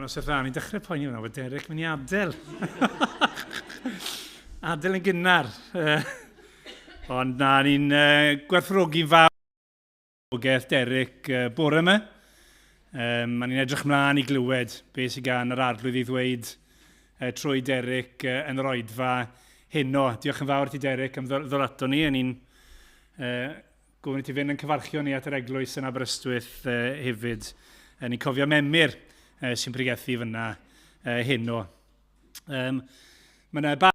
os ydw ni'n dechrau poeni fyna, bod Derrick mynd i adael. Adael yn gynnar. Ond na, ni'n gwerthfawrogi'n fawr o geth Derrick bore yma. Ni'n edrych mlaen i glywed beth sydd gan yr arglwydd i ddweud trwy Derrick yn yr oedfa heno. Diolch yn fawr ti Derrick am ddod ato ni. Ni'n gofyn i ti fynd yn cyfarchio ni at yr eglwys yn Aberystwyth hefyd. Ni'n cofio memyr sy'n pregethu fyna heno. Mae yna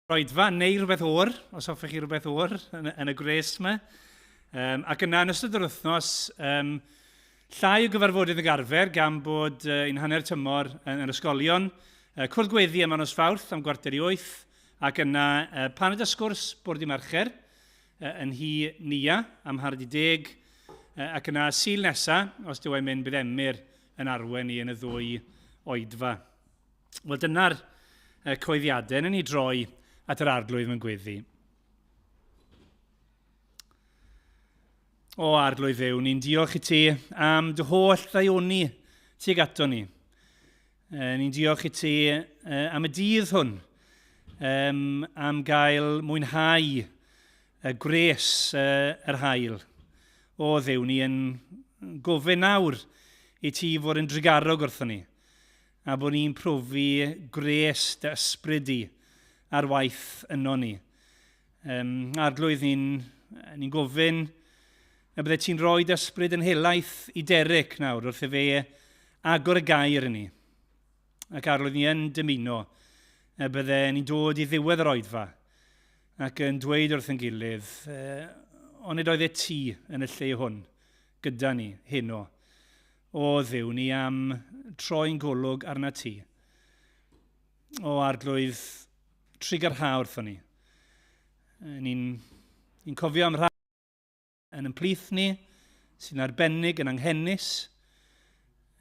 roedfa neu rhywbeth o'r, os hoffech chi rhywbeth o'r yn y gres yma. Ac yna yn ystod yr wythnos, llai o gyfarfodydd y garfer gan bod un hanner tymor yn ysgolion. Cwrdd gweddi yma Nos Fawrth am 7:45 ac yna paned y sgwrs bwrdd i Mercher yn hi nia am 10:30 ac yna Sul nesa, os dyw e'n mynd bydd emyr yn arwen i yn y ddwy oedfa. Wel dyna'r coeddiadau yn ei droi at yr arglwydd mewn gweddi. O arglwydd Dduw, ni'n diolch i ti am dy holl ddaioni tuag ato ni. Ni'n diolch i ti am y dydd hwn, am gael mwynhau gres yr hael. O Dduw, ni yn gofyn nawr i ti fod yn drigarog wrthon ni, a bod ni'n profi gres dy ysbryd di ar waith yno ni. Arglwydd ni'n gofyn a bydde ti'n rhoi ysbryd yn helaeth i Derrick nawr wrth i fe agor y gair yn ni. Ac arglwydd ni yn dymuno a bydde ni'n dod i ddiwedd yr oedfa ac yn dweud wrth yn gilydd ond nid oedd e ti yn y lle hwn gyda ni heno. O Dduw, ni am troi'n golwg arna ti. O arglwydd trigarha wrthon ni. Ni'n cofio am rhai yn ymplith ni, sy'n arbennig yn anghennus.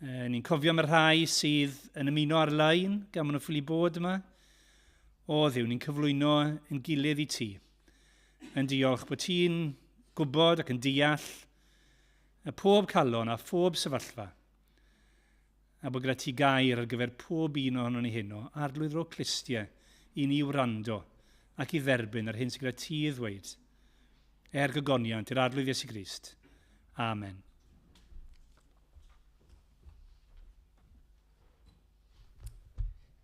Ni'n cofio am y rhai sydd yn ymuno ar-lein gan maen nhw ffili bod yma. O Dduw, ni'n cyflwyno yn gilydd i ti. Yn diolch bod ti'n gwybod ac yn deall y pob calon a phob sefyllfa. A bod gyda ti gair ar gyfer pob un ohono ni heno, arglwydd ro clistiau i ni wrando ac i dderbyn ar hyn sydd gyda ti i ddweud. Gogoniant i'r arglwydd Iesu Grist. Amen.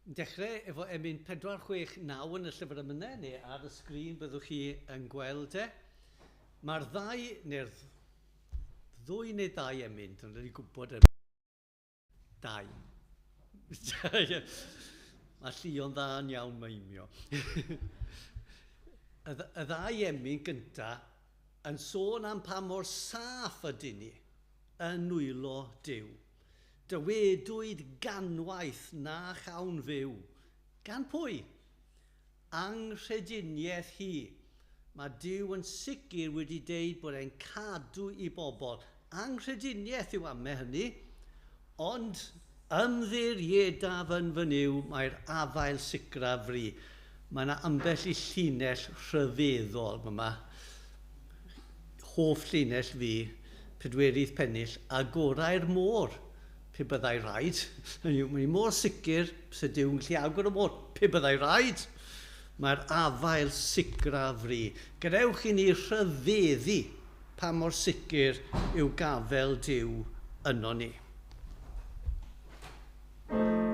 Dechrau efo emyn 469 yn y llyfr ymynau, neu ar y sgrin byddwch chi yn gweld e. Mae'r ddwy neu ddau emyn, dwi'n rhaid i gwybod dau. Mae Llio'n dda yn iawn meimio. Y ddau emyn gyntaf yn sôn am pa mor saff ydyn ni yn wylo Duw. Dywedwyd ganwaith na chawn fyw. Gan pwy? Anghrediniaeth hi. Mae Duw yn sicr wedi deud bod e'n cadw i bobl. Anghrediniaeth yw ame hynny, ond ymddiriedaf yn fy niw mae'r afael sicraf fri. Mae yna ambell i llinell rhyfeddol. Mae hoff llinell fi, pedwerydd pennill, agorau'r môr. Pe byddai rhaid. Mae'n mor sicr sydd Dyw'n gallu agor y môr. Pe byddai rhaid. Mae'r afael sicraf fri. Gadewch i ni rhyfeddu pa mor sicr yw gafel Duw yno ni. Free.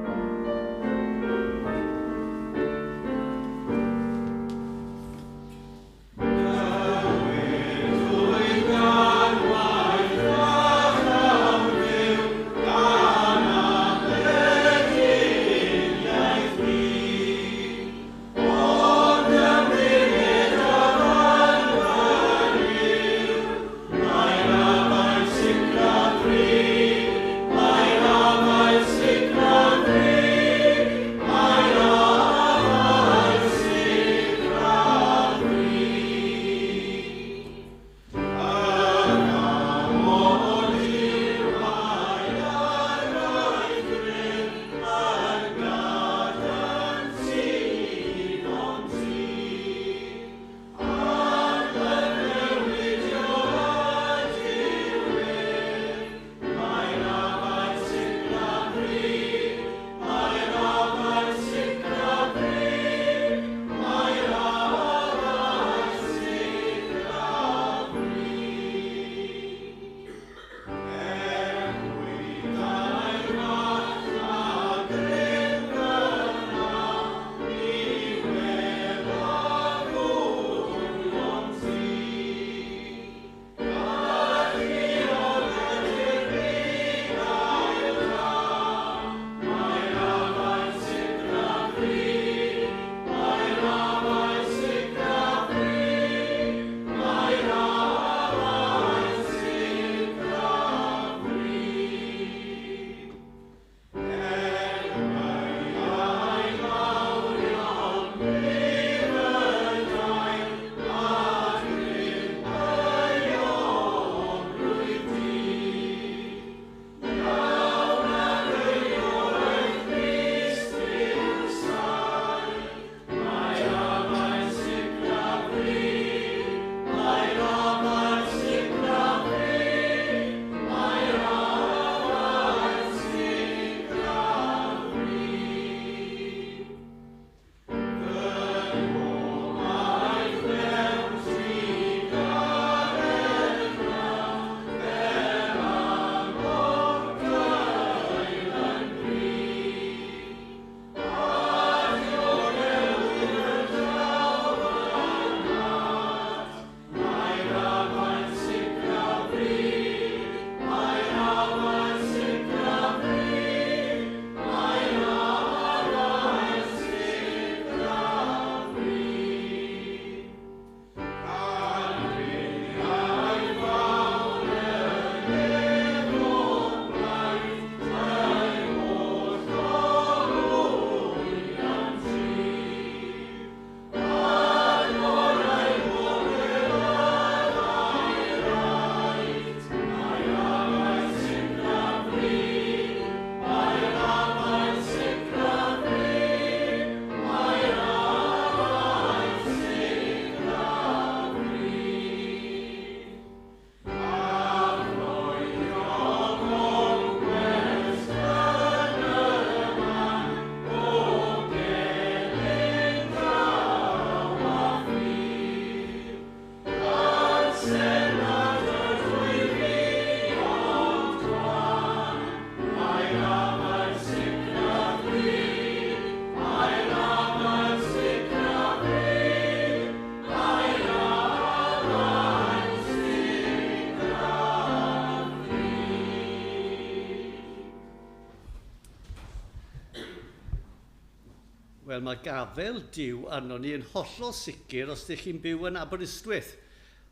Wel, mae gafel Duw arno ni yn hollol sicr os ydych chi'n byw yn Aberystwyth.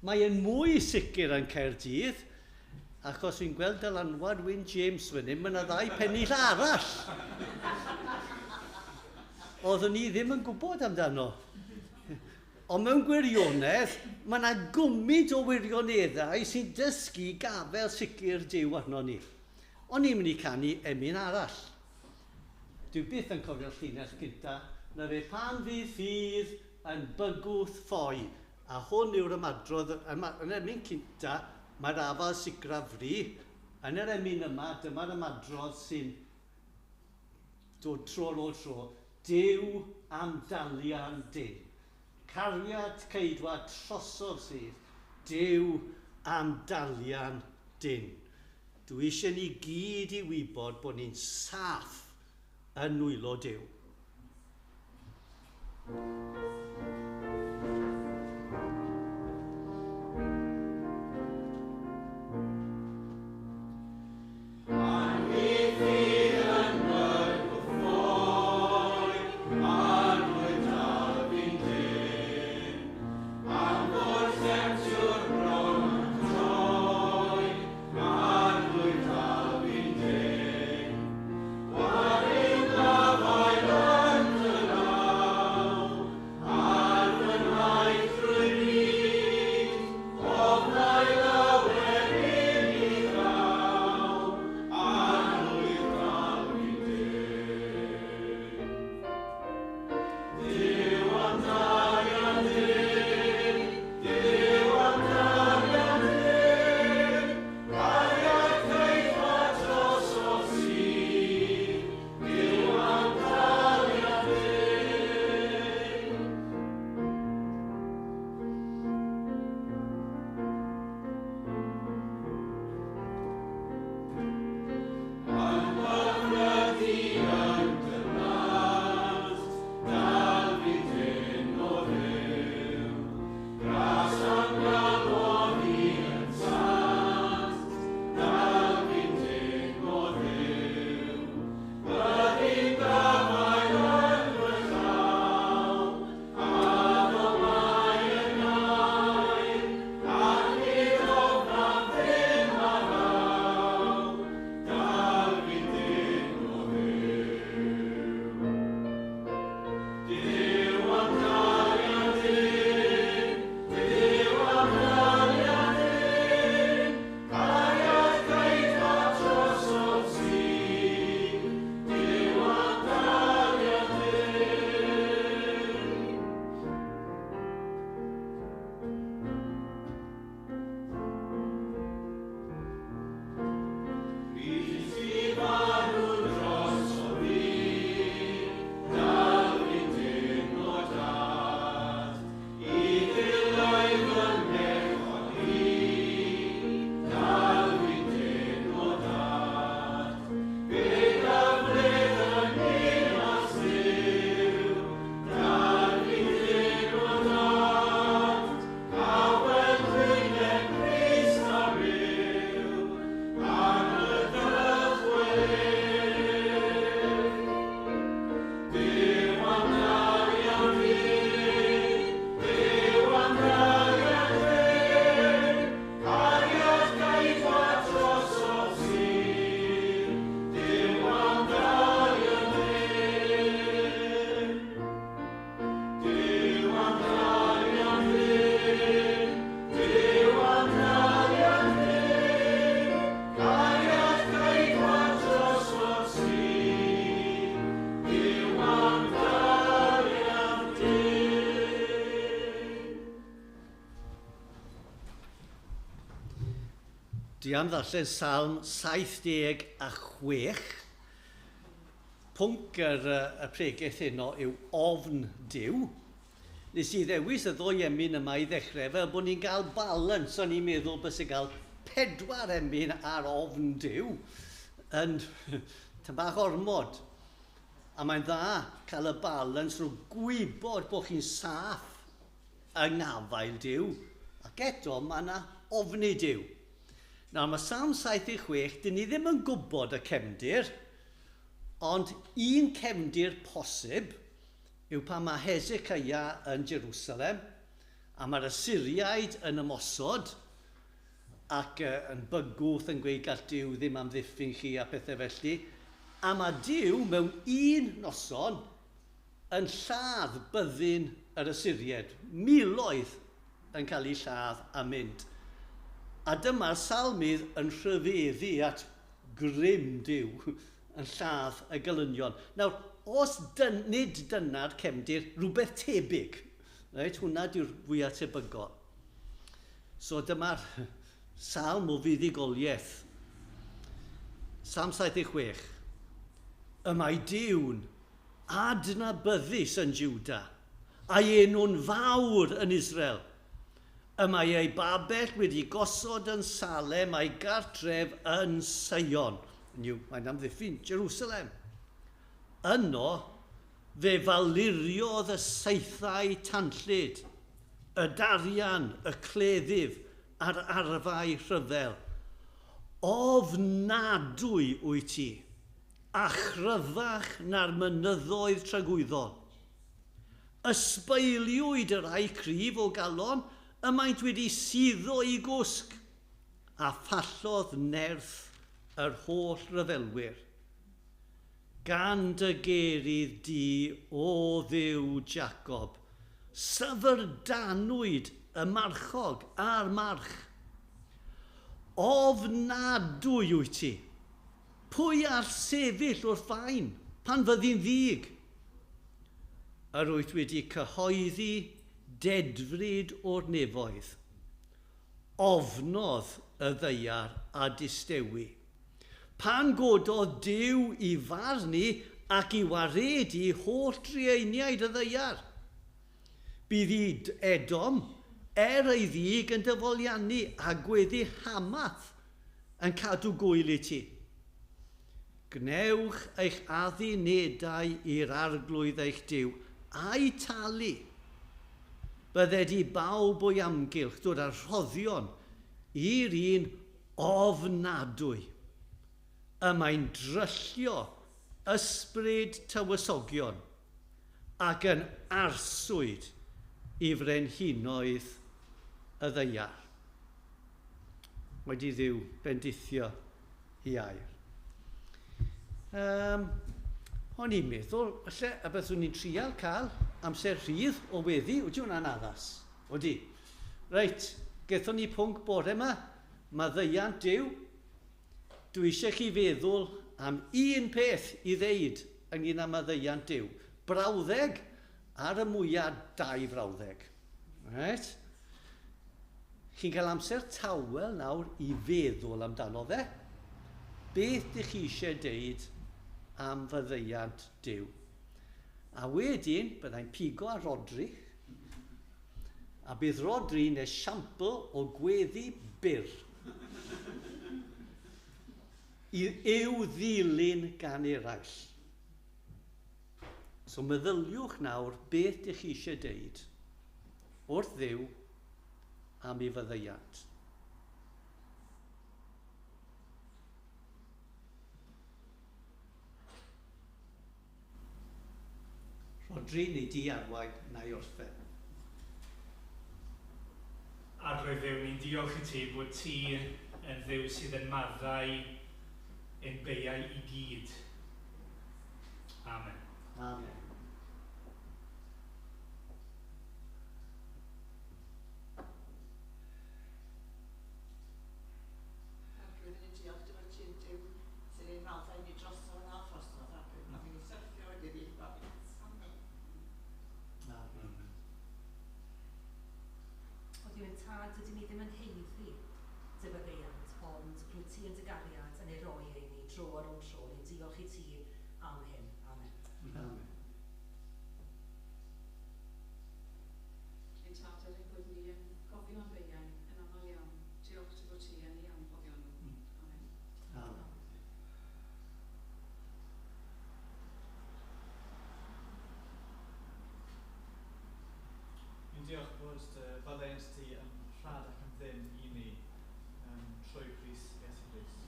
Mae e'n mwy sicr yn Caerdydd, achos fi'n gweld dylanwad Wyn James fan hyn, mae yna 2 pennill arall. Oeddwn ni ddim yn gwybod amdano. Ond mewn gwirionedd, mae yna gwmyd o wirioneddau sy'n dysgu gafel sicr Duw arno ni. Ond ni'n mynd i canu emyn arall. Dwi byth yn cofio'r llinell gyda, na fe pan fydd ffydd yn bygwth ffoi. A hwn yw'r ymadrodd, yn emyn cynta, mae'r afal sigrafru. Yn yr emyn yma, dyma'r ymadrodd sy'n dod tro ôl tro. Duw am dalian dyn. Cariad ceidwad trosor sydd. Duw am dalian dyn. Dwi eisiau ni gyd i wybod bod ni'n saff yn nwylo Duw. Dwi am ddarllen Salm 76. Pwnc y pregaeth heno yw ofn Duw. Nes i ddewis y 2 emyn yma i ddechrau fel bod ni'n cael balans, o'n i'n meddwl bys i gael 4 emyn ar ofn Duw yn bach ormod. A mae'n dda cael y balans rhwng gwybod bod chi'n saff yng ngafael Duw. Ac eto mae yna ofni Duw. Nawr mae Salm 76, dyn ni ddim yn gwybod y cefndir, ond un cefndir posib yw pan mae Hesecaia yn Jerusalem, a mae'r Assyriaid yn ymosod, ac yn bygwth yn gweud gall Duw ddim amddiffyn chi a pethau felly, a mae Duw mewn un noson yn lladd byddin yr Assyriaid. Miloedd yn cael ei lladd a mynd. A dyma'r salmydd yn rhyfeddu at grym Duw yn lladd y gelynion. Nawr, os nid dyna'r cefndir, rhywbeth tebyg. Right? Hwna di'r fwyaf tebygol. So dyma'r salm o fuddugoliaeth. Salm 76. Y mae Duw'n adnabyddus yn Jwda, a'i enw'n fawr yn Israel. Y mae ei babell wedi gosod yn Salem a'i gartref yn Sion. Mae'n amddiffyn Jerusalem. Yno, fe faluriodd y saethau tanllyd, y darian, y cleddyf, a'r arfau rhyfel. Ofnadwy wyt ti, a chryfach na'r mynyddoedd tragwyddol. Ysbeiliwyd yr ai cryf o galon, y maent wedi suddo i gwsg, a fallodd nerth yr holl ryfelwyr. Gan dy gerydd di o Dduw Jacob, syfrdanwyd y marchog a'r march. Ofnadwy wyt ti, pwy ar sefyll wrth fain pan fyddi'n ddig? Yr wyt wedi cyhoeddi dedfryd o'r nefoedd, ofnodd y ddeiar a distewi. Pan gododd Duw i farnu ac i waredu holl drueiniaid y ddeiar. Bydd i Edom ei ddig yn dyfoliannu a gweddi Hamath yn cadw gwyl i ti. Gnewch eich addunedau i'r arglwydd eich Duw a'i talu. Bydde di bawb o'i amgylch dod â'r rhoddion i'r un ofnadwy. Y mae'n dryllio ysbryd tywysogion ac yn arswyd i frenhinoedd y ddeiar. Wedi Dduw bendithio i air. O'n i'n meddwl, falle y byddwn ni'n trial cael amser rhydd o weddi, wyt ti hwnna'n addas? Odi. Reit, gethon ni pwnc bore yma, maddeuant Duw. Dwi eisiau chi feddwl am un peth i ddeud ynglyn â maddeuant Duw. Brawddeg ar y mwyaf 2 frawddeg. Right? Chi'n cael amser tawel nawr i feddwl amdano fe. Beth ydych chi eisiau deud am faddeuant Duw? A wedyn, byddai'n pigo a Rodri. A bydd Rodri yn esiampl o gweddi byr. I'w ddilyn gan eraill. So meddyliwch nawr beth ydych chi eisiau deud wrth Dduw am ei faddeuant. Rodri neu di arwain na i orffen. A roedd Dduw, ni'n diolch i ti bod ti yn Dduw sydd yn maddau ein beiau i gyd. Amen. Amen. Rwy'n yn diolch dyma ti'n Duw sy'n ein maddau ni drosodd a throsodd ac yn ei syrthio wedi fi babiant. Amen. Amen. O Duw yn tad, dydyn ni ddim yn heiddi dy faddeuant, ond rwy ti yn dy gariad yn ei roi ein ni tro ar ôl tro. Ni'n diolch i ti am hyn. Amen. Amen. Ein tad er ein bod ni yn gofio am beiau yn aml iawn. Diolch dy bod ti yn ei anghofio nhw. Amen. Amen. Ni'n diolch bod faddeuant ti yn rhad ac yn ddyn i ni trwy Grist Iesu Grist.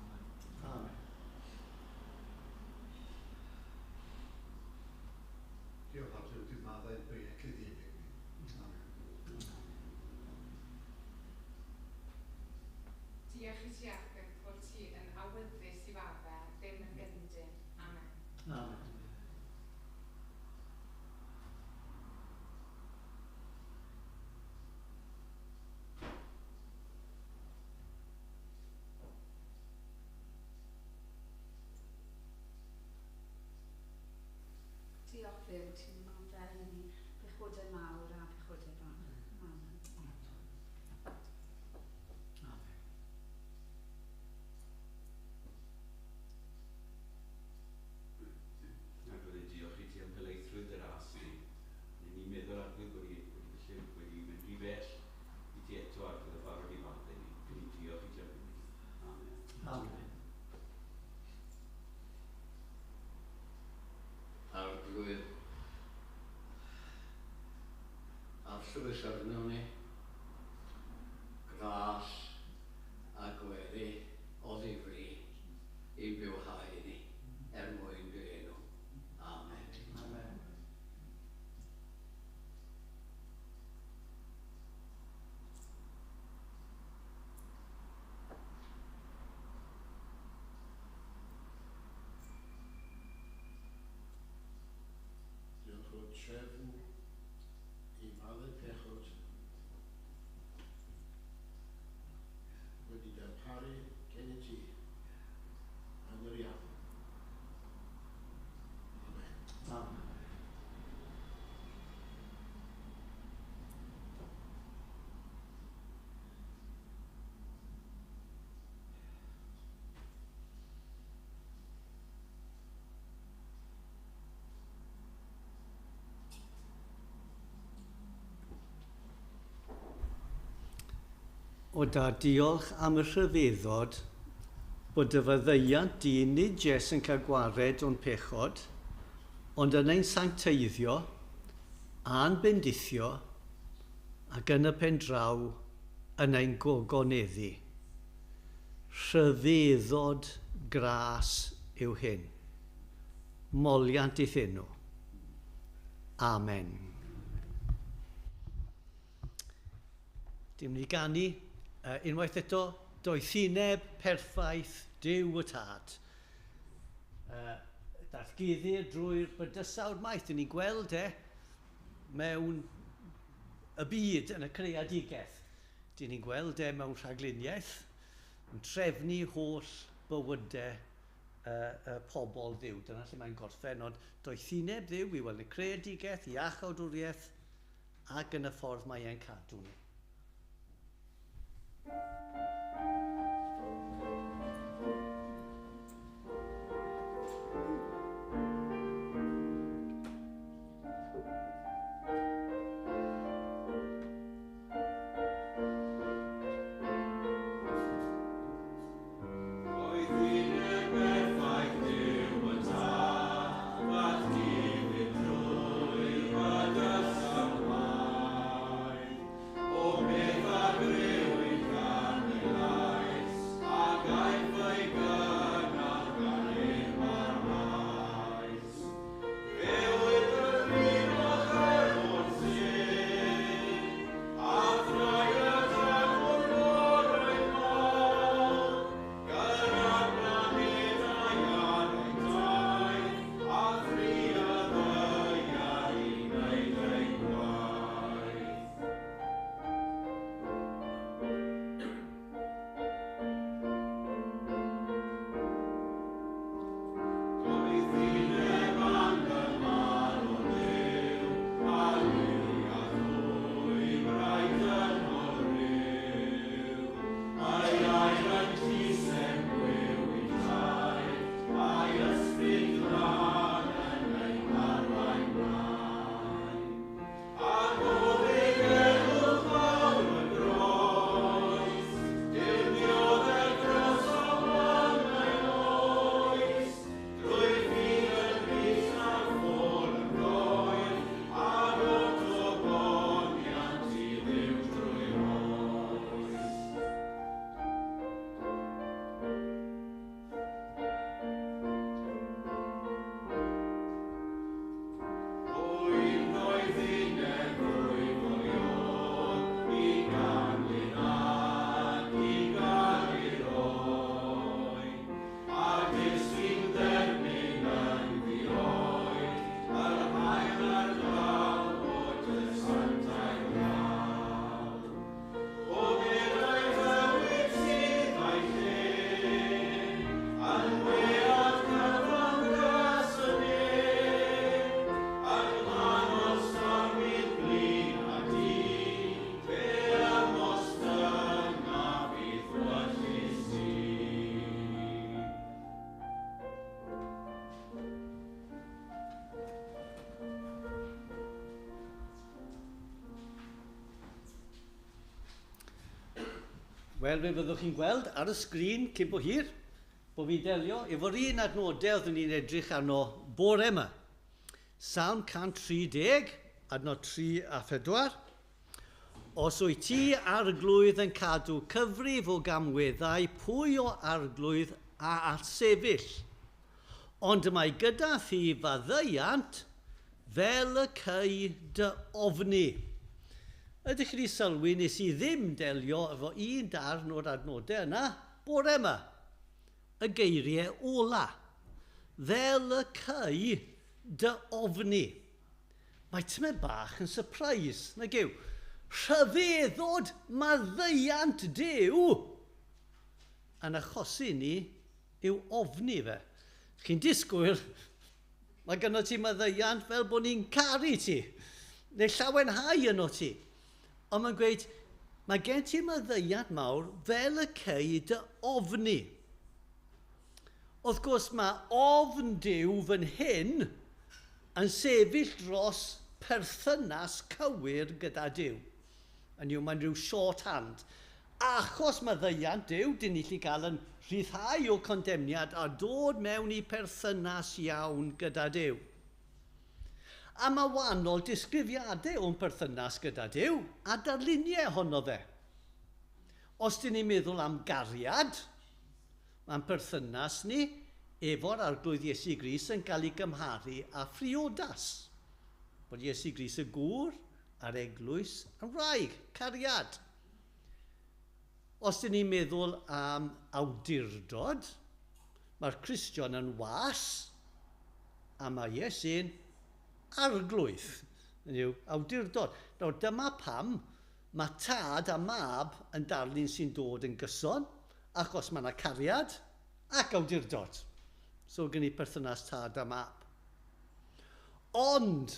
Amen. Amen. Diolch at drwy arno ni, gras a gweddi o ddifri I bywhau ni mwyn dy enw. Amen. Amen. Diolch o trefn I malu pechod wedi darparu gen I ti yn yr iawn. Amen. Amen. O da diolch am y rhyfeddod bod y fyddeiant di nid jes yn cael gwared o'n pechod, ond yn ein sancteiddio a'n bendithio ac yn y pen draw yn ein gogoneddu. Rhyfeddod gras yw hyn. Moliant I enw. Amen. Dim ni ganu unwaith eto, doethineb perffaith Duw y Tad. Daeth guddir drwy'r bydysawd maith. Dyn ni'n gweld mewn y byd yn y creadigaeth. Dyn ni'n gweld mewn rhagluniaeth yn trefnu holl bywydau pobl Dduw. Dyna lle mae'n gorffen, ond doethineb Dduw I weld y creadigaeth, I achawdwriaeth ac yn y ffordd mae e'n cadw ni. Wel, fe fyddwch chi'n gweld ar y sgrin cyn bo hir, bod fi delio efo'r un adnodau oeddwn ni'n edrych arno bore yma. Salm 130, adnod 3 a 4. Os wyt ti arglwydd yn cadw cyfrif o gamweddau, pwy o arglwydd a arsefyll? Ond mae gyda thi faddeuant fel y cei dy ofni. Ydych chi wedi sylwi nes i ddim delio efo un darn o'r adnodau yna bore yma. Y geiriau ola. Fel y cei dy ofni. Mae tyma bach yn surprise, nag yw. Rhyfeddod maddeuant Duw yn achosi ni yw ofni fe. Chi'n disgwyl, mae gynno ti maddeuant fel bod ni'n caru ti, neu llawenhau yno ti. Ond mae'n gweud, mae gen ti maddeuant mawr fel y cei dy ofni. Wrth gwrs, mae ofn Duw fan hyn yn sefyll dros perthynas cywir gyda Duw. Yn yw, mae'n rhyw shorthand. Achos maddeuant Duw, dyn ni'n cael yn rhyddhau o condemniad a dod mewn i perthynas iawn gyda Duw. A mae wahanol disgrifiadau o'n perthynas gyda Duw a darluniau honno fe. Os dyn ni'n meddwl am gariad, mae'n perthynas ni efo'r arglwydd Iesu Gris yn cael ei gymharu â phriodas. Bod Iesu Gris y gŵr a'r eglwys yn wraig, cariad. Os dyn ni'n meddwl am awdurdod, mae'r Cristion yn was a mae Iesu'n arglwydd. Awdurdod. Nawr, dyma pam mae tad a mab yn darlun sy'n dod yn gyson, achos mae yna cariad ac awdurdod. So gen i perthynas tad a mab. Ond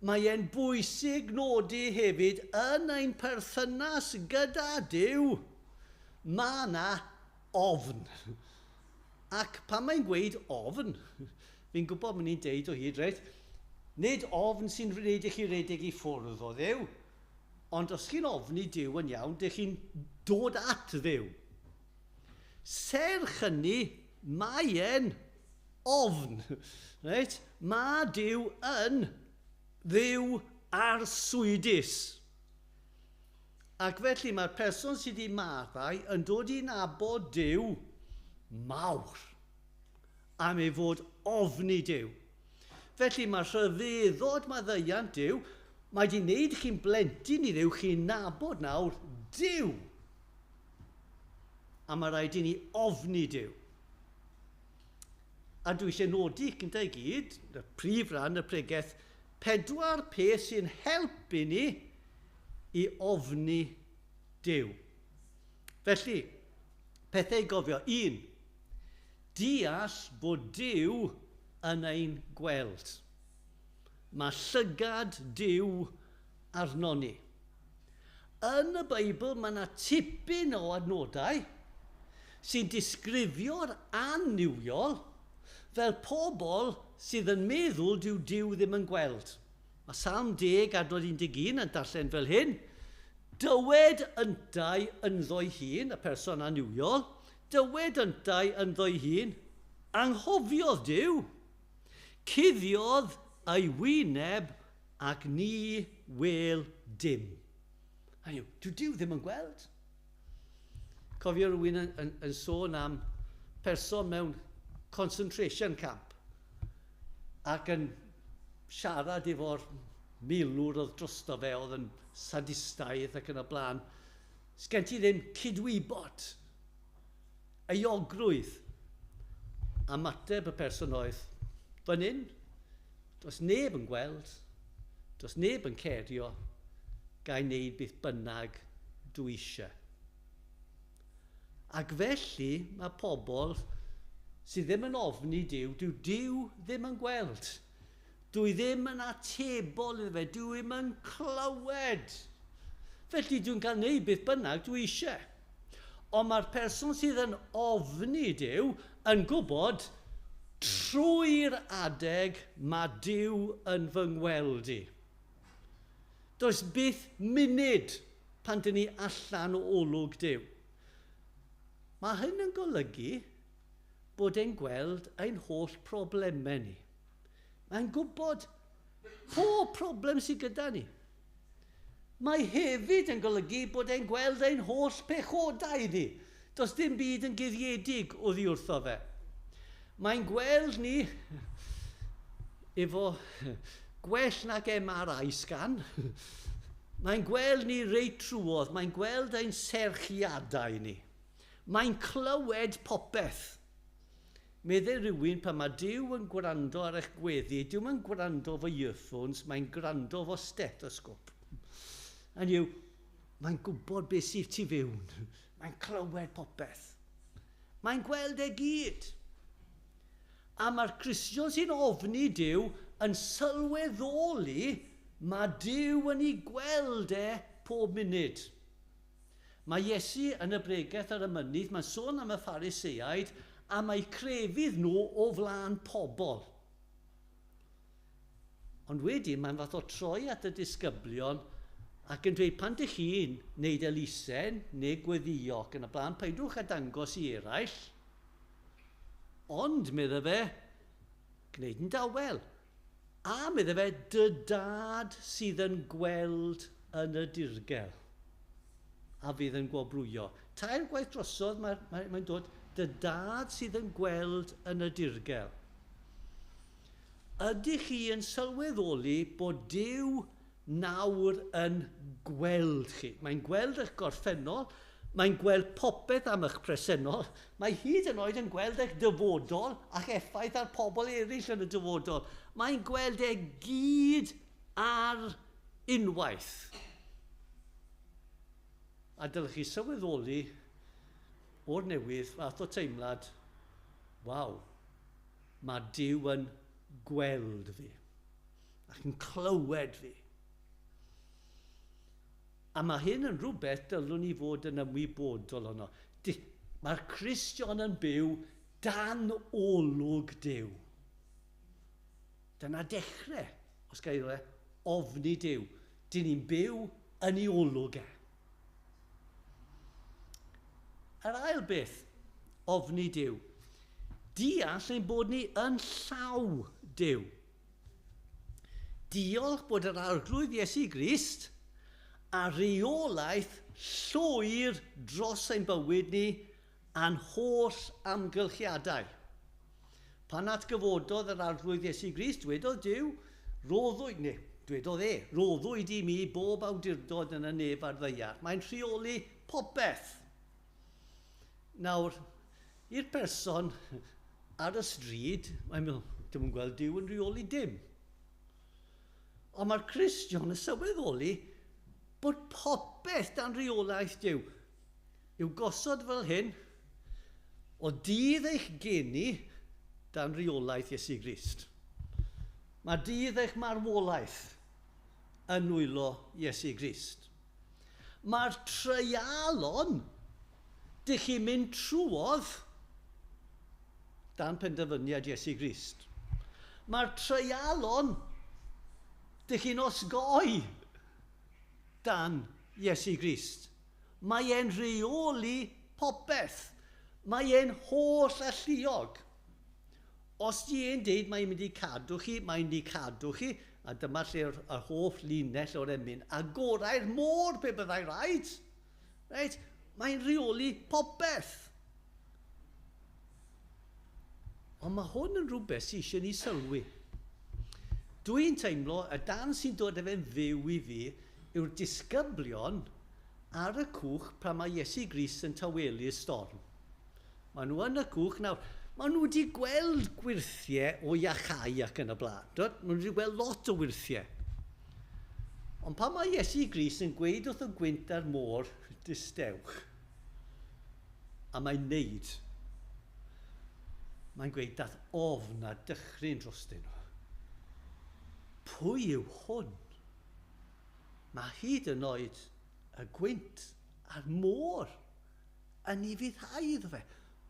mae e'n bwysig nodi hefyd yn ein perthynas gyda Duw, mae yna ofn. Ac pan mae'n gweud ofn, fi'n gwybod mae'n i'n deud o hyd, reit? Nid ofn sy'n gwneud i chi redeg i ffwrdd o Dduw, ond os chi'n ofni Duw yn iawn, dych chi'n dod at Dduw. Serch hynny, mae e'n ofn. Right? Mae Duw yn Dduw arswydus. Ac felly mae'r person sydd wedi maddau yn dod i nabod Duw mawr am ei fod ofni Duw. Felly mae rhyfeddod maddeuant Duw, mae wedi gwneud chi'n blentyn i Dduw, chi'n nabod nawr Duw. A mae rhaid i ni ofni Duw. A dwi eisiau nodi gyda i gyd, y prif ran y pregaeth, 4 peth sy'n helpu ni i ofni Duw. Felly, pethau i gofio. 1. Deall bod Duw yn ein gweld. Mae llygad Duw arno ni. Yn y Beibl mae yna tipyn o adnodau sy'n disgrifio'r aniwiol fel pobl sydd yn meddwl dyw Duw ddim yn gweld. Mae Salm 10 adnod 11 yn darllen fel hyn. Dywed yntau ynddo'i hun, y person aniwiol, dywed yntau ynddo'i hun, anghofiodd Duw, cuddiodd ei wyneb ac ni wel dim. Dyw Duw ddim yn gweld. Cofio rhywun yn sôn am person mewn concentration camp ac yn siarad efo'r milwr oedd drosto fe oedd yn sadistaidd ac yn y blaen. Sgen ti ddim cydwybod, euogrwydd. Ymateb y person oedd, fan hyn, does neb yn gweld, does neb yn cerio, gai wneud beth bynnag dwi eisiau. Ac felly mae pobl sydd ddim yn ofni Duw, Duw ddim yn gweld. Dwi ddim yn atebol iddo fe, dwi ddim yn clywed. Felly dwi'n cael gwneud beth bynnag dwi eisiau. Ond mae'r person sydd yn ofni Duw yn gwybod trwy'r adeg mae Duw yn fy ngweld i. Does byth munud pan dyn ni allan o olwg Duw. Mae hyn yn golygu bod e'n gweld ein holl problemau ni. Mae'n gwybod pob problem sydd gyda ni. Mae hefyd yn golygu bod e'n gweld ein holl pechodau ni. Does dim byd yn guddiedig oddi wrtho fe. Mae'n gweld ni efo gwell nag MRI scan. Mae'n gweld ni reit trwodd. Mae'n gweld ein serchiadau ni. Mae'n clywed popeth. Meddwl rhywun pan mae Duw yn gwrando ar eich gweddi, Duw yn gwrando fo earphones, mae'n gwrando fo stethoscope. Yn yw, mae'n gwybod beth sydd tu fewn. Mae'n clywed popeth. Mae'n gweld e gyd. A mae'r Cristion sy'n ofni Duw yn sylweddoli mae Duw yn ei gweld e pob munud. Mae Iesu yn y bregaeth ar y mynydd, mae'n sôn am y Phariseaid a mae crefydd nhw o flaen pobl. Ond wedyn mae'n fath o troi at y disgyblion ac yn dweud pan dych chi'n neud elusen neu gweddio ac yn y blaen, peidwch a dangos i eraill. Ond, medda fe, gwneud yn dawel. A medda fe, dy dad sydd yn gweld yn y dirgel. A fydd yn gwobrwyo. Tair gwaith drosodd mae'n dod, dy dad sydd yn gweld yn y dirgel. Ydych chi yn sylweddoli bod Duw nawr yn gweld chi? Mae'n gweld eich gorffennol, mae'n gweld popeth am eich presennol, mae hyd yn oed yn gweld eich dyfodol ac effaith ar pobl eraill yn y dyfodol. Mae'n gweld e gyd ar unwaith. A dylech chi sylweddoli o'r newydd, fath o teimlad, waw, mae Duw yn gweld fi ac yn clywed fi. A mae hyn yn rhywbeth dylwn ni fod yn ymwybodol ono. Mae'r Cristion yn byw dan olwg Duw. Dyna dechrau, os gael e, ofni Duw. Dyn ni'n byw yn ei olwg e. Yr ail beth, ofni Duw. Diall ein bod ni yn llaw Duw. Diolch bod yr arglwydd Iesu Grist a reolaeth llwyr dros ein bywyd ni a'n holl amgylchiadau. Pan atgyfododd yr arglwydd Iesu Grist, dwedodd Duw, roddwyd i mi bob awdurdod yn y nef a'r ddeiar. Mae'n rheoli popeth. Nawr, i'r person ar y stryd, mae'n meddwl, dim yn gweld Duw yn rheoli dim. Ond mae'r Cristion yn sylweddoli bod popeth dan reolaeth Duw yw gosod fel hyn o dydd eich geni dan reolaeth Iesu Grist. Mae dydd eich marwolaeth yn wylo Iesu Grist. Mae'r treialon dych chi'n mynd trwodd dan penderfyniad Iesu Grist. Mae'r treialon dych chi'n osgoi dan Iesu Grist. Mae e'n rheoli popeth. Mae e'n holl alluog. Os di e'n deud mae'n mynd i cadw chi, mae'n mynd i cadw chi, a dyma lle yr holl linell o'r emyn, a gorau'r môr pe byddai rhaid. Right? Mae'n rheoli popeth. Ond mae hwn yn rhywbeth sy'n eisiau ni sylwi. Dwi'n teimlo, y dan sy'n dod efo'n fyw i fi, yw'r disgyblion ar y cwch pan mae Iesu Grist yn tawelu'r storm. Maen nhw yn y cwch nawr. Maen nhw wedi gweld gwirthiau o iachau ac yn y blaen. Maen nhw wedi gweld lot o wirthiau. Ond pan mae Iesu Grist yn gweud wrth y gwynt ar môr, distewch. A mae'n neud. Mae'n gweud dath ofn a dychryn drostyn nhw. Pwy yw hwn? Mae hyd yn oed y gwynt a'r môr yn ei fyddhau iddo fe.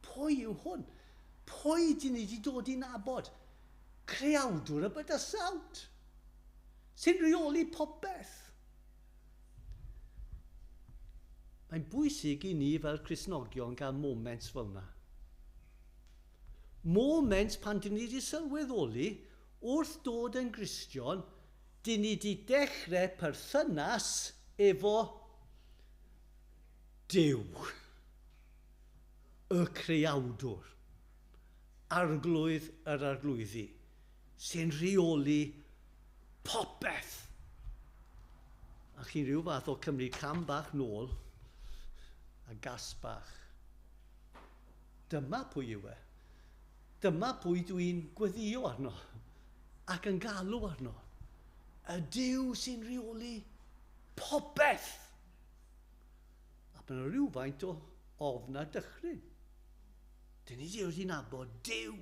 Pwy yw hwn? Pwy dyn ni wedi dod i nabod? Creawdwr y bydysawd sy'n reoli popeth. Mae'n bwysig i ni fel Cristnogion gael moments fel yna. Moments pan dyn ni wedi sylweddoli wrth dod yn Gristion, dyn ni wedi dechrau perthynas efo Duw, y creawdwr, arglwydd yr arglwyddi, sy'n rheoli popeth. A chi rhyw fath o cymryd cam bach nôl a gas bach. Dyma pwy yw e. Dyma pwy dwi'n gweddio arno ac yn galw arno. Y Duw sy'n rheoli popeth. A bydd yna rhywfaint o ofna dychryn. Dyn ni wedi nabod Duw.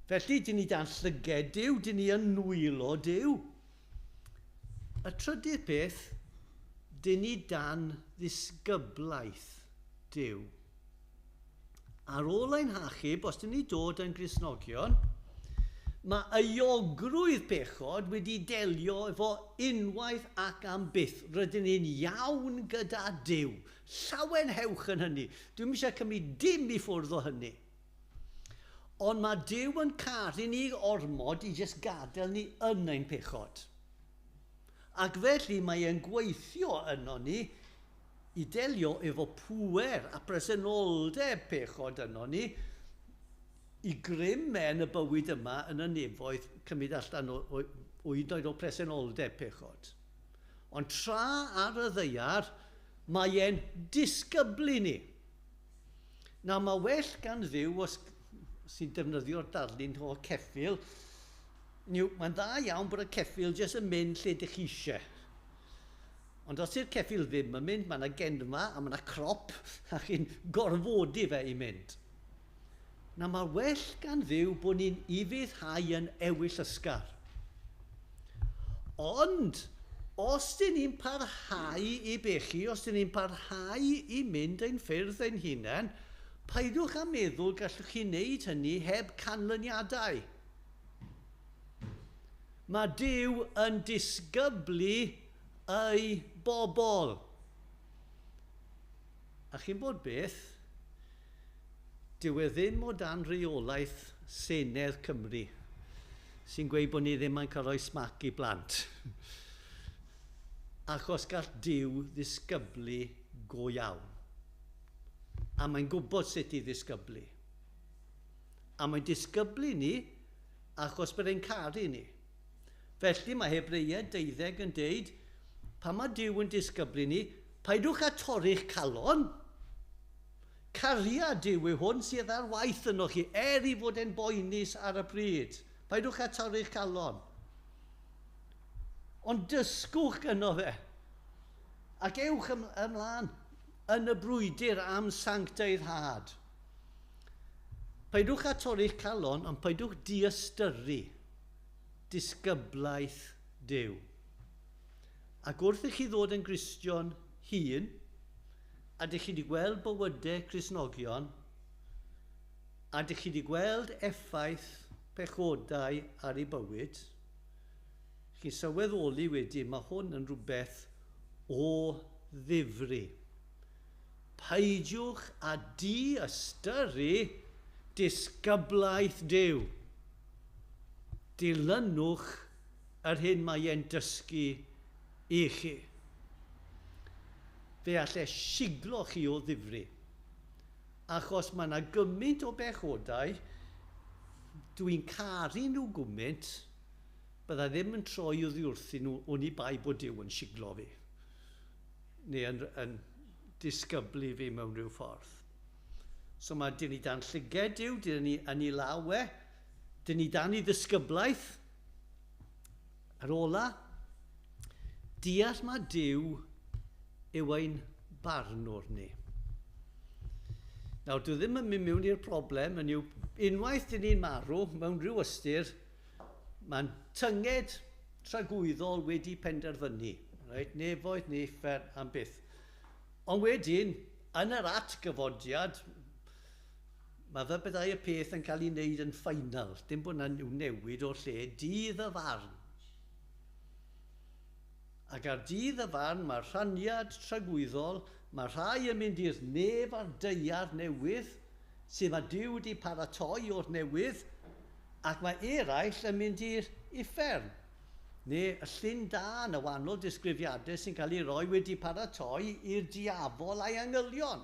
Felly, dyn ni dan llyged Duw, dyn ni yn wylo Duw. Y trydydd peth, dyn ni dan ddisgyblaeth Duw. Ar ôl ein hachub, os dyn ni dod yn Gristnogion, mae euogrwydd pechod wedi delio efo unwaith ac am byth. Rydyn ni'n iawn gyda Duw. Llawen hewch yn hynny. Dwi'n eisiau cymryd dim i ffwrdd o hynny. Ond mae Duw yn caru ni ormod i jyst gadael ni yn ein pechod. Ac felly mae e'n gweithio yno ni i delio efo pŵer a presenoldeb pechod yno ni, i grym yn y bywyd yma yn y nefoedd cymryd allan o hyd o presenoldeb pechod. Ond tra ar y ddaear, mae e'n disgyblu ni. Nawr mae well gan Dduw os sy'n defnyddio'r darlun o ceffyl, mae'n dda iawn bod y ceffyl jyst yn mynd lle dych chi eisiau. Ond os yw'r ceffyl ddim yn mynd, mae yna genfa a mae yna crop a chi'n gorfodi fe i mynd. Na mae well gan Dduw bod ni'n ufuddhau yn ewyll ysgar. Ond, os dyn ni'n parhau i bechu, os dyn ni'n parhau i mynd ein ffyrdd ein hunain, paidwch a meddwl gallwch chi wneud hynny heb canlyniadau. Mae Duw yn disgyblu ei bobl. A chi'n bod beth? Dyw e ddim o dan reolaeth Senedd Cymru sy'n gweud bod ni ddim yn cael rhoi smac i blant. Achos gall Duw ddisgyblu go iawn. A mae'n gwybod sut i ddisgyblu. A mae'n disgyblu ni achos bod e'n caru ni. Felly mae Hebreaid 12 yn deud, pan mae Duw yn disgyblu ni, paidwch a torri'ch calon. Cariad Duw yw hwn sydd ar waith yno chi, i fod e'n boenus ar y pryd. Paidwch a torri'ch calon. Ond dysgwch yno fe. Ac ewch ymlaen yn y brwydr am sancteiddhad. Paidwch a torri'ch calon, ond paidwch diastyru disgyblaeth Duw. Ac wrth i chi ddod yn Gristion hun, a dych chi wedi gweld bywydau Cristnogion, a dych chi wedi gweld effaith pechodau ar ei bywyd, chi'n sylweddoli wedyn, mae hwn yn rhywbeth o ddifri. Paidiwch a di-ystyru disgyblaeth Duw. Dilynwch yr hyn mae e'n dysgu i chi. Fe allai siglo chi o ddifri. Achos mae yna gymaint o bechodau, dwi'n caru nhw gymaint, bydda ddim yn troi oddi wrthyn nhw o'n i bai bod Duw yn siglo fi. Neu yn disgyblu fi mewn rhyw ffordd. So mae dyn ni dan llyged Duw, dyn ni yn ei lawe, dyn ni dan ei ddisgyblaeth. Ar ola, deall mae Duw yw ein barnwr ni. Nawr, dwi ddim yn mynd mewn i'r problem, yn yw unwaith dyn ni'n marw mewn rhyw ystyr, mae'n tynged tragwyddol wedi penderfynu. Right? Nefoedd, nefer am byth. Ond wedyn, yn yr atgyfodiad, mae fe byddai y peth yn cael ei wneud yn ffeinal. Dim bod yna'n newid o'r lle, dydd y farn. Ac ar dydd y farn, mae'r rhaniad tragwyddol, mae rhai yn mynd i'r nef a'r deiar newydd, sydd mae Duw wedi paratoi o'r newydd, ac mae eraill yn mynd i'r uffern. neu y llun da yn y wahanol disgrifiadau sy'n cael ei roi wedi paratoi i'r diafol a'i angylion.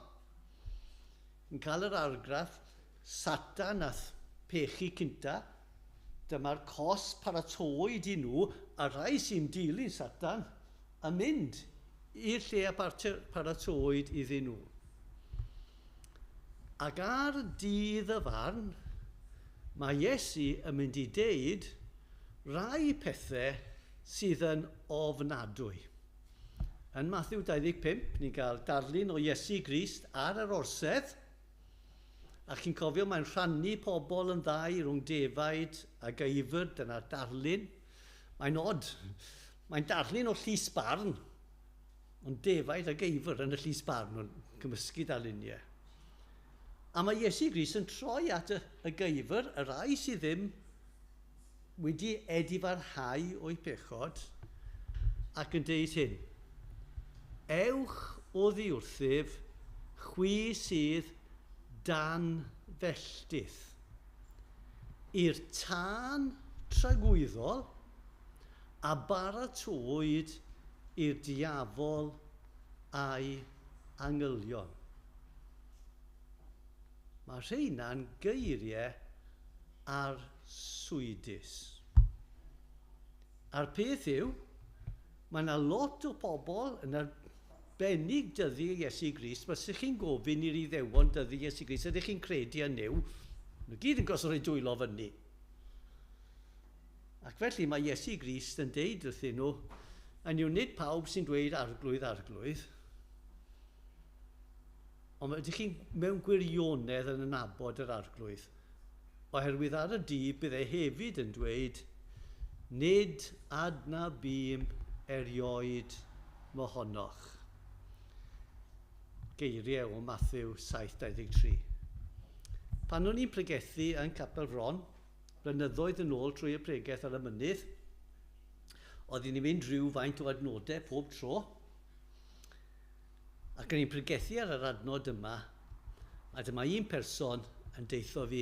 Yn cael yr argraff, Satan ath pechu cynta, dyma'r cos paratoid i nhw, a rai sy'n dilyn Satan, a mynd i'r lle paratoid iddyn nhw. Ac ar dydd y farn, mae Iesu yn mynd i deud rai pethau sydd yn ofnadwy. Yn Mathew 25, ni'n cael darlun o Iesu Grist ar yr orsedd, a chi'n cofio mae'n rhannu pobl yn ddau rhwng defaid a geifr, dyna'r darlun. Mae'n od. Mae'n darlun o llys barn, ond defaid a geifr yn y llys barn yn cymysgu darluniau. A mae Iesu Grist yn troi at y geifr, y rai sydd ddim wedi edifarhau o'i pechod, ac yn deud hyn: ewch o ddiwrthyf, chwi sydd dan felltith, i'r tân tragwyddol a baratoed i'r diafol a'i angylion. Mae rheina'n geiriau arswydus. A'r peth yw, mae yna lot o bobl yn arbennig dyddi Iesu Grist, mas ydych chi'n gofyn i'r Iddewon dyddi Iesu Grist, ydych chi'n credu yn yw, nhw gyd yn gosod ei dwylo fyny. Ac felly mae Iesu Grist yn deud wrthyn nhw, yn yw nid pawb sy'n dweud arglwydd, ond ydych chi'n mewn gwirionedd yn ynabod yr arglwydd, oherwydd ar y dydd bydd e hefyd yn dweud, nid adna bîm erioed mohonoch. Geiriau o Mathew 7:23. Pan o'n i'n pregethu yn Capel Fron, blynyddoedd yn ôl trwy y pregaeth ar y mynydd, oedd ni'n mynd rhyw faint o adnodau pob tro, ac yn i'n pregethu ar yr adnod yma, a dyma un person yn deitho fi,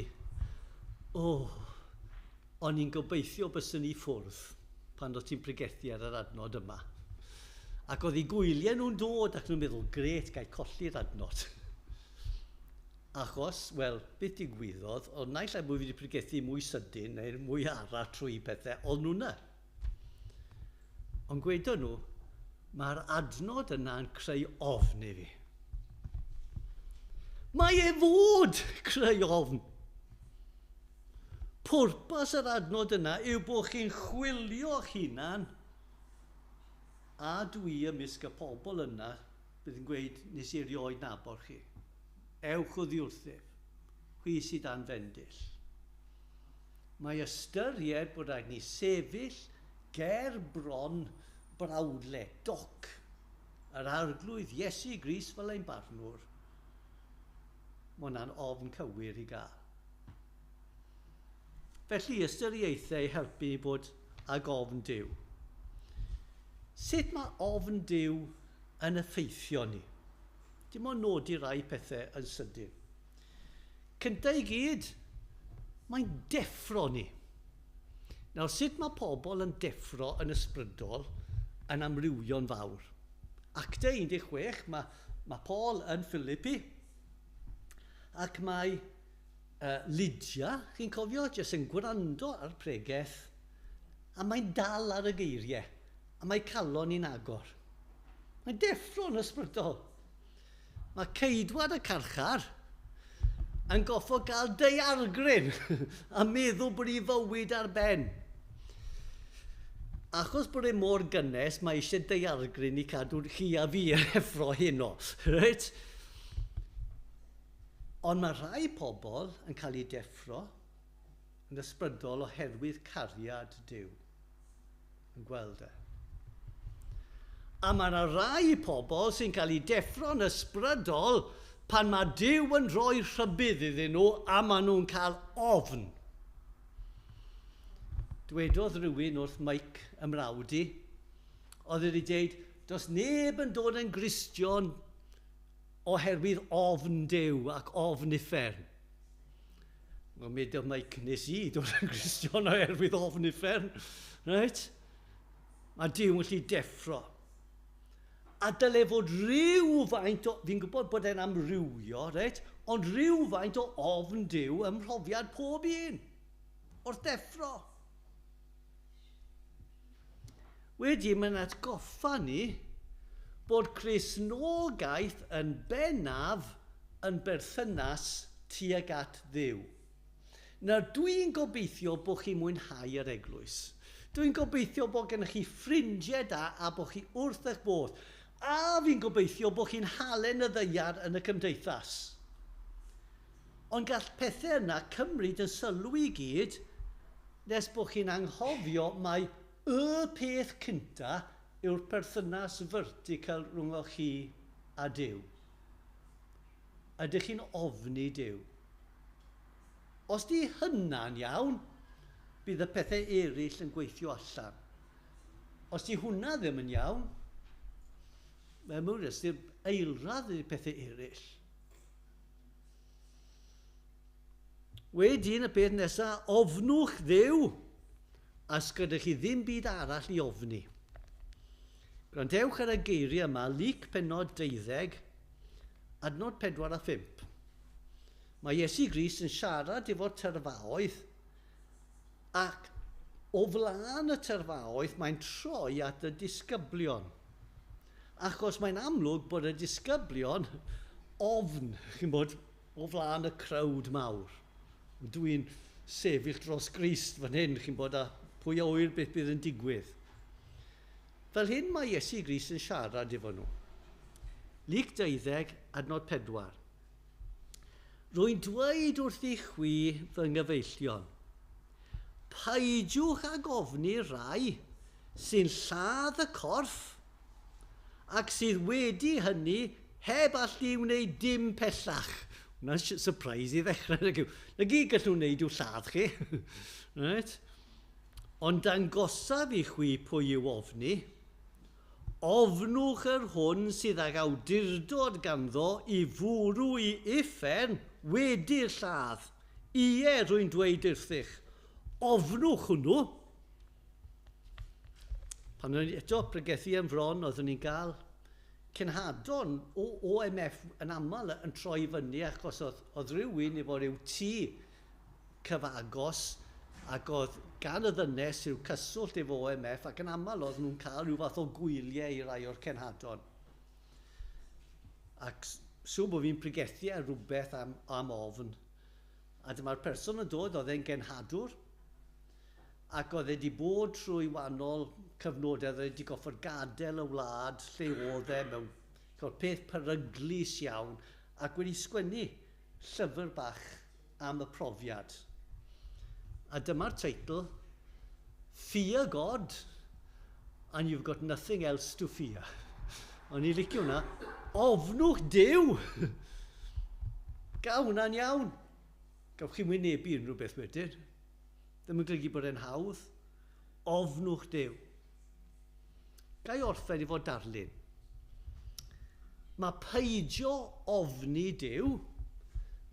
o'n i'n gobeithio byswn i ffwrdd pan oedd ti'n pregethu ar yr adnod yma. Ac oedd ei gwyliau nhw'n dod ac nhw'n meddwl, gret, gai colli'r adnod. Achos, wel, beth digwyddodd, oedd naill ai bod fi wedi pregethu mwy sydyn neu mwy arall trwy pethau, oedd nhw'n na. Ond gwedon nhw, mae'r adnod yna'n creu ofn i fi. Mae e fod creu ofn. Pwrpas yr adnod yna yw bod chi'n chwilio'ch hunan, a dwi ymysg y pobl yna, bydd yn gweud, nes i erioed nabod chi. Ewch o ddiwrthyf, chwi sydd dan fendyll. Mae ystyried bod rhaid ni sefyll ger bron brawdle, doc, yr arglwydd Iesu Grist fel ein barnwr, mae hwnna'n ofn cywir i gael. Felly ystyriaethau helpu bod ag ofn Duw. Sut mae ofn Duw yn effeithio ni? Dim ond nodi rai pethau yn sydyn. Cyntaf i gyd, mae'n deffro ni. Nawr, sut mae pobl yn deffro yn ysbrydol yn amrywio'n fawr? Actau 16, mae Paul yn Philippi, ac mae Lydia, chi'n cofio, jyst yn gwrando ar pregaeth, a mae'n dal ar y geiriau, a mae calon ni'n agor. Mae'n deffro yn ysbrydol. Mae Ceidwad y carchar yn goffo gael deiargryn a meddwl bod ei fywyd ar ben. Achos bod e mor gynnes, mae eisiau deiargryn i cadw chi a fi yn effro heno. Right? Ond mae rhai pobl yn cael ei deffro yn ysbrydol oherwydd cariad Duw. Yn gweld e. A mae yna rai pobl sy'n cael ei deffro yn ysbrydol pan mae Duw yn rhoi rhybydd iddyn nhw a maen nhw'n cael ofn. Dwedodd rhywun wrth Mike ymrawdi, oedd wedi dweud, does neb yn dod yn Gristion oherwydd ofn Duw ac ofn uffern. Wel, meddwl Mike, nes i dod yn Gristion oherwydd ofn uffern. Right? Mae Duw yn gallu deffro. A dyle fod rhywfaint o, fi'n gwybod bod e'n amrywio, right? Ond rhywfaint o ofn Duw ym mhrofiad pob un wrth deffro. Wedi mae'n atgoffa ni bod Cristnogaeth yn bennaf yn berthynas tuag at Dduw. Nawr, dwi'n gobeithio bod chi'n mwynhau yr eglwys. Dwi'n gobeithio bod gennych chi ffrindiau da a bod chi wrth eich bodd. A fi'n gobeithio bod chi'n halen y ddeiar yn y cymdeithas. Ond gall pethau yna cymryd yn sylw i gyd nes bod chi'n anghofio mai y peth cynta yw'r perthynas vertical rhwng chi a Duw. Ydych chi'n ofni Duw? Os di hynna'n iawn, bydd y pethau eraill yn gweithio allan. Os di hwnna ddim yn iawn, mae'n mwyn ystyr eilradd i pethau eraill. Wedyn y peth nesaf, ofnwch Dduw, a sgydych chi ddim byd arall i ofni. Gwrandewch ar y geiriau yma, Luc pennod 12, adnod 4 a 5. Mae Iesu Grist yn siarad efo'r terfaoedd, ac o flaen y terfaoedd mae'n troi at y disgyblion. Achos mae'n amlwg bod y disgyblion ofn, chi'n bod, o flaen y crowd mawr. Dwi'n sefyll dros Grist fan hyn, chi'n bod, a pwy a wyr beth bydd yn digwydd. Fel hyn mae Iesu Grist yn siarad efo nhw. Luc 12, adnod 4. Rwy'n dweud wrth i chwi fy nghyfeillion, paidiwch ag ofni rai sy'n lladd y corff ac sydd wedi hynny heb allu wneud dim pellach. Hwna'n surprise i ddechrau. Na gyd gallwn wneud i'w lladd chi. Right? Ond dangosaf i chwi pwy yw ofni, ofnwch yr hwn sydd ag awdurdod ganddo i fwrw i uffern wedi'r lladd. Ie, rwy'n dweud wrthych, ofnwch hwnnw. Pan o'n eto pregethu yn fron, oeddwn ni'n cael cenhadon o OMF yn aml yn troi fyny achos oedd rhywun efo ryw tŷ cyfagos ac oedd gan y ddynes yw cyswllt efo OMF ac yn aml oedd nhw'n cael rhyw fath o gwyliau i rai o'r cenhadon. Ac sŵn bod fi'n pregethu ar rhywbeth am ofn. A dyma'r person yn dod, oedd e'n genhadwr, ac oedd e wedi bod trwy wahanol cyfnodau, oedd e wedi goffer gadael y wlad lle oedd e mewn peth peryglus iawn, ac wedi sgwennu llyfr bach am y profiad. A dyma'r teitl, Fear God, and you've got nothing else to fear. O'n i licio hwnna, ofnwch Duw! Gaw hwnna'n iawn. Gawch chi wynebu unrhyw beth wedyn. Ddim yn golygu bod e'n hawdd. Ofnwch Duw. Gai orffen i fod darlun. Mae peidio ofni Duw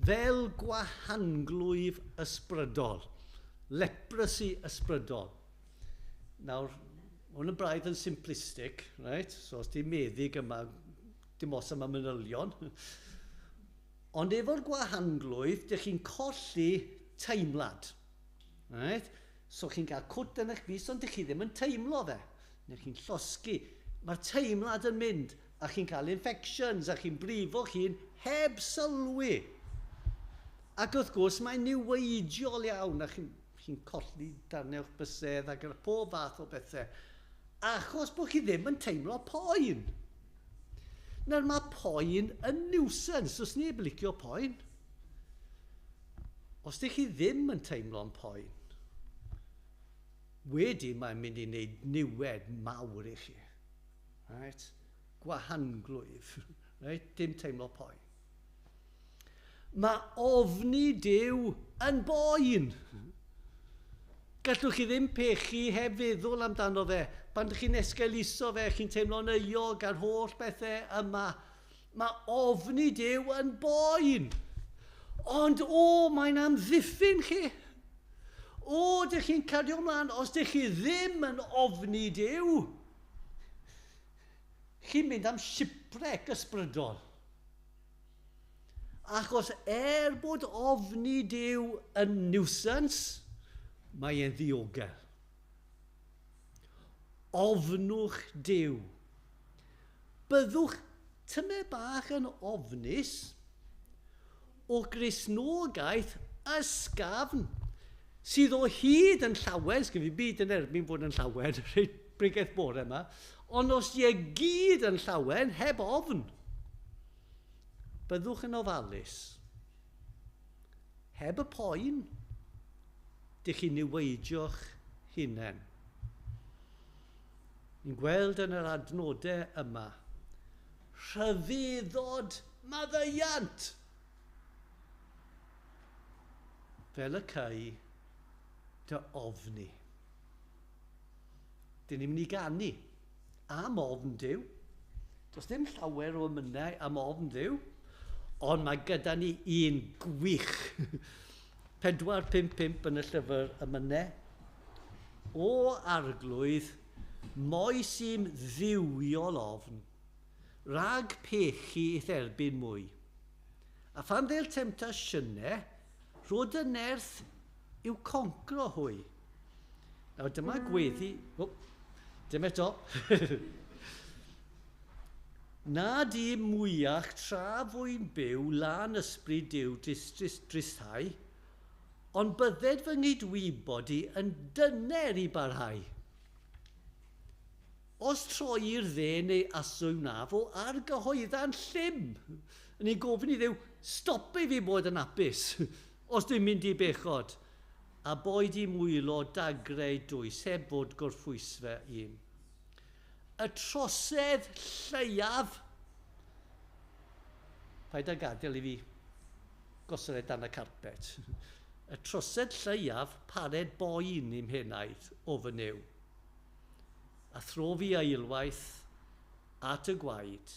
fel gwahanglwyf ysbrydol. Leprosy ysbrydol. Nawr, hwn yn braidd yn simplistic, right? So os ti'n meddyg yma, dim os yma manylion. Ond efo'r gwahanglwyf, dych chi'n colli teimlad. Right? So chi'n cael cwt yn eich bus, ond dych chi ddim yn teimlo fe. Neu chi'n llosgu. Mae'r teimlad yn mynd, a chi'n cael infections, a chi'n brifo chi'n heb sylwi. Ac wrth gwrs, mae'n niweidiol iawn, a chi'n colli darnau o'ch bysedd ac pob fath o bethau. Achos bod chi ddim yn teimlo poen. Nawr mae poen yn nuisance, os neb licio poen. Os ydych chi ddim yn teimlo'n poen, wedyn mae'n mynd i wneud niwed mawr i chi. Right? Gwahanglwyf. Right? Dim teimlo poen. Mae ofni Duw yn boen. Gallwch chi ddim pechu heb feddwl amdano fe. Pan ydych chi'n esgeuluso fe, chi'n teimlo'n euog ar holl bethau yma. Mae ofni Duw yn boen. Ond mae'n amddiffyn chi. ydych chi'n cario ymlaen, os ydych chi ddim yn ofni Duw, chi'n mynd am siprec ysbrydol. Achos bod ofni Duw yn nuisance, mae e'n ddiogel. Ofnwch Duw. Byddwch tyme bach yn ofnus o Gristnogaeth ysgafn sydd o hyd yn llawen, sgyn fi byd yn erbyn bod yn llawen, rhaid brigaeth bore yma, ond os di gyd yn llawen, heb ofn, byddwch yn ofalus. Heb y poen, dych chi'n niweidio'ch hunain. Ni'n gweld yn yr adnodau yma, rhyfeddod maddeuant. Fel y cei, dy ofni. Dyn ni'n mynd i ganu am ofn Duw. Does dim llawer o ymynau am ofn Duw, ond mae gyda ni un gwych. 455 yn y llyfr ymynau. O arglwydd, moes sy'n ddiwiol ofn, rhag pechu i dderbyn mwy. A phan ddel temptasiynau, rod y nerth yw concro hwy. Nawr dyma gweddi, dim eto. Na di mwyach tra fwy'n byw lan ysbryd Duw dristhau, ond bydded fy ngydwybod i yn dyner i barhau. Os troi'r dde neu asw naf o argyhoedda'n llym, yn ei gofyn i Dduw, stopi fi bod yn apus, os dwi'n mynd i bechod, a boed i mwylo dagrau dwys, heb fod gorffwysfe un. Y trosedd lleiaf, paid â gadael i fi gosod dan y carpet, y trosedd lleiaf pared boen i'm henaid o fy new. A throfi eilwaith at y gwaed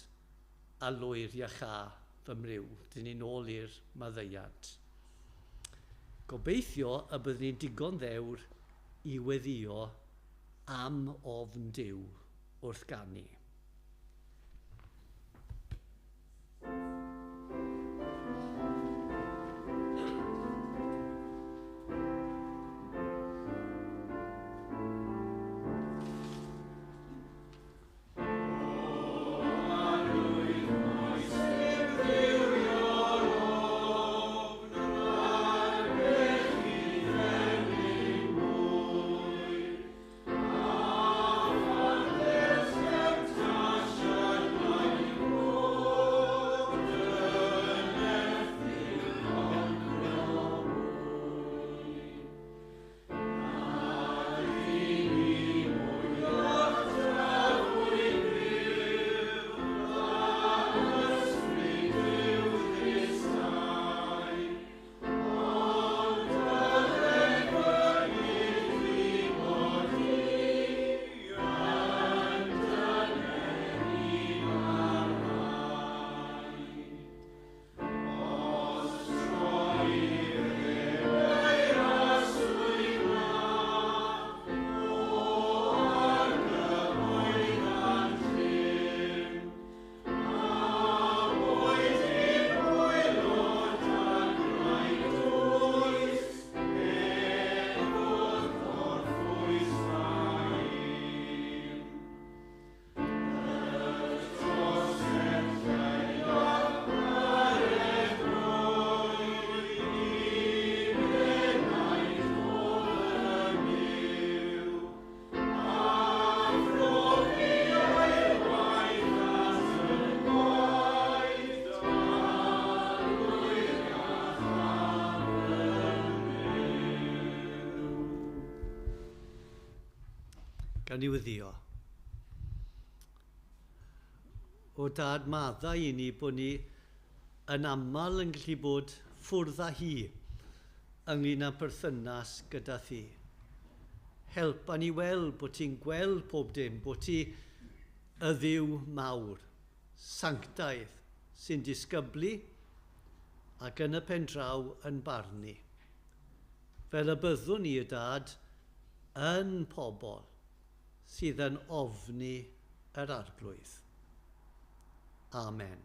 a lwyr iacha fy mryw. Dyn ni'n ôl i'r maddeuant. Gobeithio y byddwn ni'n digon ddewr i weddio am ofn Duw wrth ganu. Gan i weddio. O dad maddau i ni bod ni yn aml yn gallu bod ffwrdd â hi ynglyn â perthynas gyda thi. Helpa ni weld bod ti'n gweld pob dim, bod ti y ddiw mawr, sanctaidd sy'n disgyblu ac yn y pen draw yn barnu. fel y byddwn ni, y Dad, yn pobl sydd yn ofni yr arglwydd. Amen.